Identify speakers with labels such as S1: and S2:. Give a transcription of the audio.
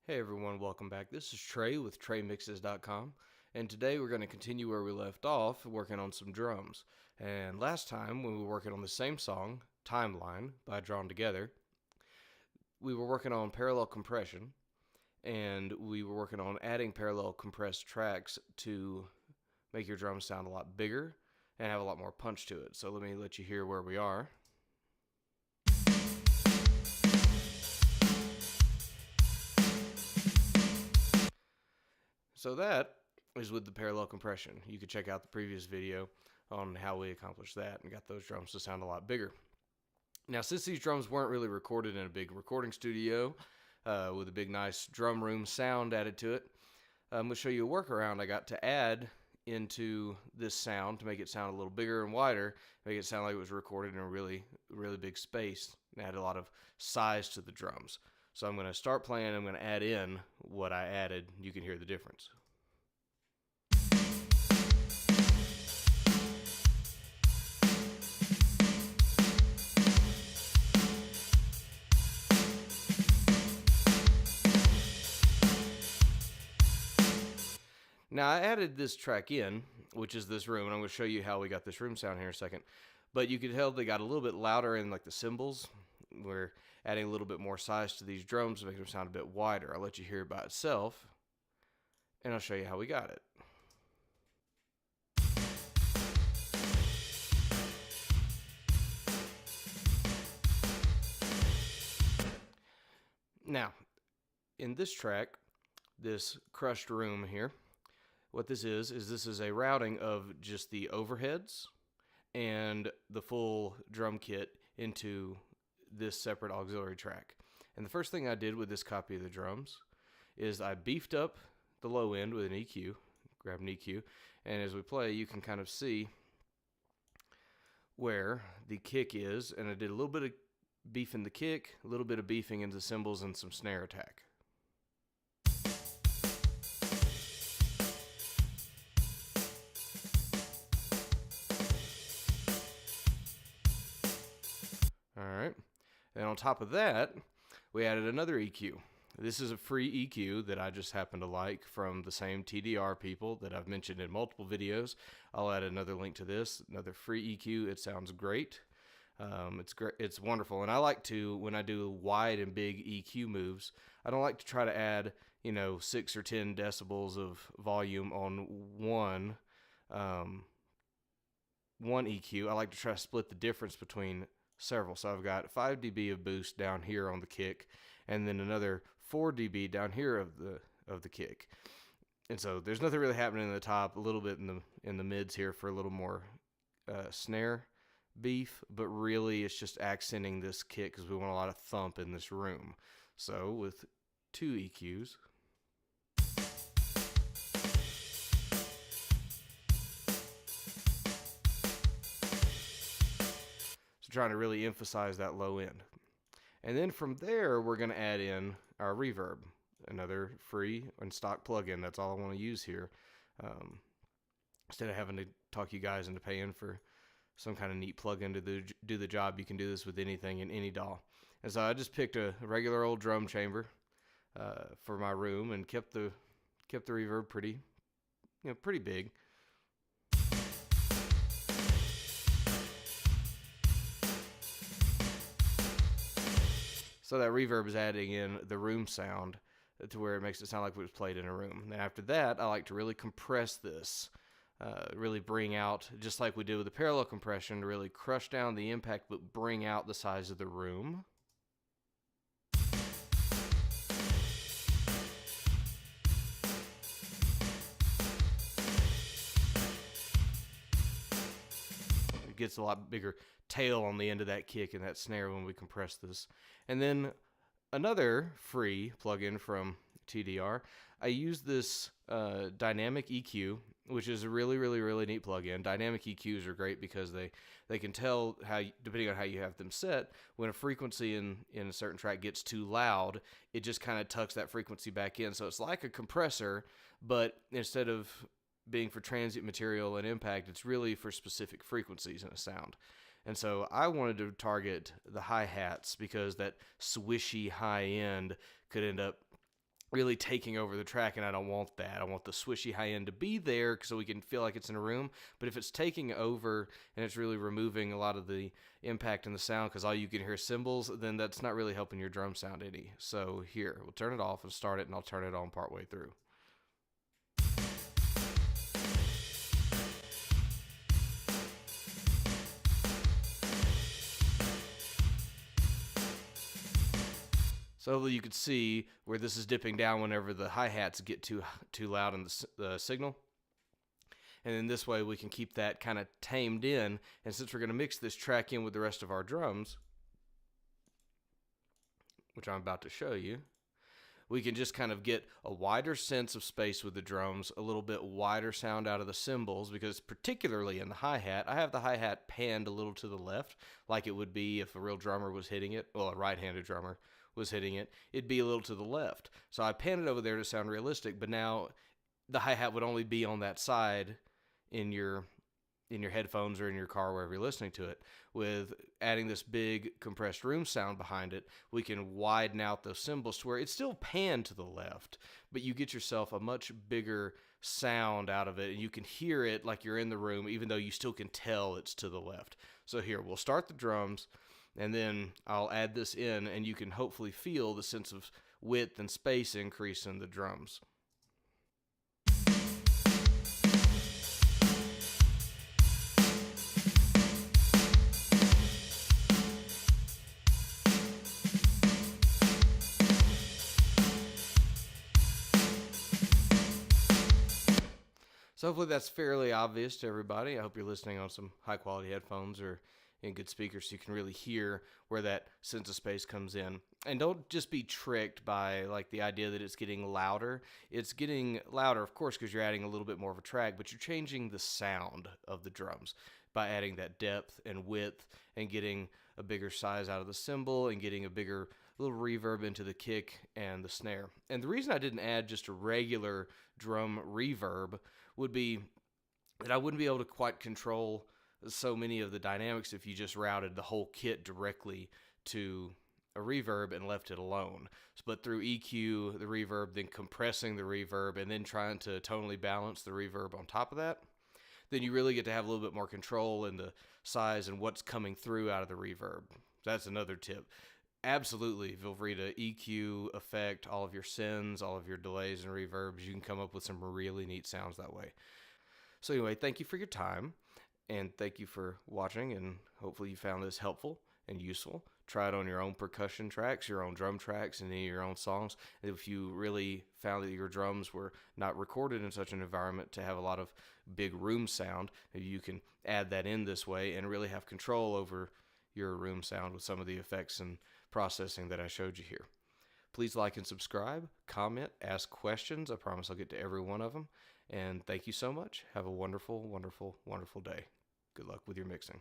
S1: Hey everyone, welcome back. This is Trey with TreyMixes.com, and today we're going to continue where we left off, working on some drums. And last time, when we were working on the same song, Timeline, by Drawn Together, we were working on parallel compression, and we were working on adding parallel compressed tracks to make your drums sound a lot bigger and have a lot more punch to it. So let you hear where we are. So that is with the parallel compression. You could check out the previous video on how we accomplished that and got those drums to sound a lot bigger. Now, since these drums weren't really recorded in a big recording studio with a big nice drum room sound added to it, I'm going to show you a workaround I got to add into this sound to make it sound a little bigger and wider, make it sound like it was recorded in a really big space and add a lot of size to the drums. So I'm going to start playing, I'm going to add in what I added. You can hear the difference. Now I added this track in, which is this room, and I'm going to show you how we got this room sound here in a second. But you could tell they got a little bit louder in like the cymbals. We're adding a little bit more size to these drums to make them sound a bit wider. I'll let you hear it by itself, and I'll show you how we got it. Now, in this track, this crushed room here, what this is this is a routing of just the overheads and the full drum kit into this separate auxiliary track. And the first thing I did with this copy of the drums is I beefed up the low end with an EQ, grab an EQ, and as we play you can kind of see where the kick is, and I did a little bit of beef in the kick, a little bit of beefing into the cymbals, and some snare attack. Alright, and on top of that, we added another EQ. This is a free EQ that I just happen to like from the same TDR people that I've mentioned in multiple videos. I'll add another link to this, another free EQ. It sounds great. It's great. It's wonderful. And I like to, when I do wide and big EQ moves, I don't like to try to add, 6 or 10 decibels of volume on one EQ. I like to try to split the difference between several. So I've got 5 dB of boost down here on the kick, and then another 4 dB down here of the kick. And so there's nothing really happening in the top, a little bit in the mids here for a little more snare beef, but really it's just accenting this kick because we want a lot of thump in this room. So with 2 EQs, trying to really emphasize that low end. And then from there, we're going to add in our reverb, another free and stock plugin. That's all I want to use here. Instead of having to talk you guys into paying for some kind of neat plugin to do the job, you can do this with anything in any DAW. And so I just picked a regular old drum chamber for my room and kept the reverb pretty big. So that reverb is adding in the room sound to where it makes it sound like it was played in a room. And after that, I like to really compress this, really bring out, just like we did with the parallel compression, to really crush down the impact but bring out the size of the room. It gets a lot bigger tail on the end of that kick and that snare when we compress this. And then another free plugin from TDR, I use this dynamic EQ, which is a really neat plugin. Dynamic EQs are great because they can tell how, depending on how you have them set, when a frequency in a certain track gets too loud, it just kind of tucks that frequency back in. So it's like a compressor, but instead of being for transient material and impact, it's really for specific frequencies in a sound. And so I wanted to target the hi-hats because that swishy high end could end up really taking over the track, and I don't want that. I want the swishy high end to be there so we can feel like it's in a room. But if it's taking over and it's really removing a lot of the impact in the sound because all you can hear is cymbals, then that's not really helping your drum sound any. So here, we'll turn it off and start it, and I'll turn it on partway through. So hopefully you could see where this is dipping down whenever the hi-hats get too loud in the signal. And then this way we can keep that kind of tamed in. And since we're going to mix this track in with the rest of our drums, which I'm about to show you, we can just kind of get a wider sense of space with the drums, a little bit wider sound out of the cymbals, because particularly in the hi-hat, I have the hi-hat panned a little to the left, like it would be if a real drummer was hitting it, well, a right-handed drummer was hitting it, it'd be a little to the left. So I pan it over there to sound realistic, but now the hi-hat would only be on that side in your headphones or in your car, wherever you're listening to it. With adding this big compressed room sound behind it, we can widen out those cymbals to where it's still panned to the left, but you get yourself a much bigger sound out of it, and you can hear it like you're in the room, even though you still can tell it's to the left. So here, we'll start the drums, and then I'll add this in, and you can hopefully feel the sense of width and space increase in the drums. So hopefully that's fairly obvious to everybody. I hope you're listening on some high quality headphones or in good speakers so you can really hear where that sense of space comes in. And don't just be tricked by like the idea that it's getting louder. It's getting louder, of course, because you're adding a little bit more of a track, but you're changing the sound of the drums by adding that depth and width and getting a bigger size out of the cymbal and getting a bigger little reverb into the kick and the snare. And the reason I didn't add just a regular drum reverb would be that I wouldn't be able to quite control so many of the dynamics if you just routed the whole kit directly to a reverb and left it alone. But through EQ, the reverb, then compressing the reverb, and then trying to tonally balance the reverb on top of that, then you really get to have a little bit more control in the size and what's coming through out of the reverb. That's another tip. Absolutely, feel free to EQ, effect all of your sends, all of your delays and reverbs. You can come up with some really neat sounds that way. So anyway, thank you for your time, and thank you for watching, and hopefully you found this helpful and useful. Try it on your own percussion tracks, your own drum tracks, and any of your own songs. And if you really found that your drums were not recorded in such an environment to have a lot of big room sound, you can add that in this way and really have control over your room sound with some of the effects and processing that I showed you here. Please like and subscribe, comment, ask questions. I promise I'll get to every one of them. And thank you so much. Have a wonderful, wonderful, wonderful day. Good luck with your mixing.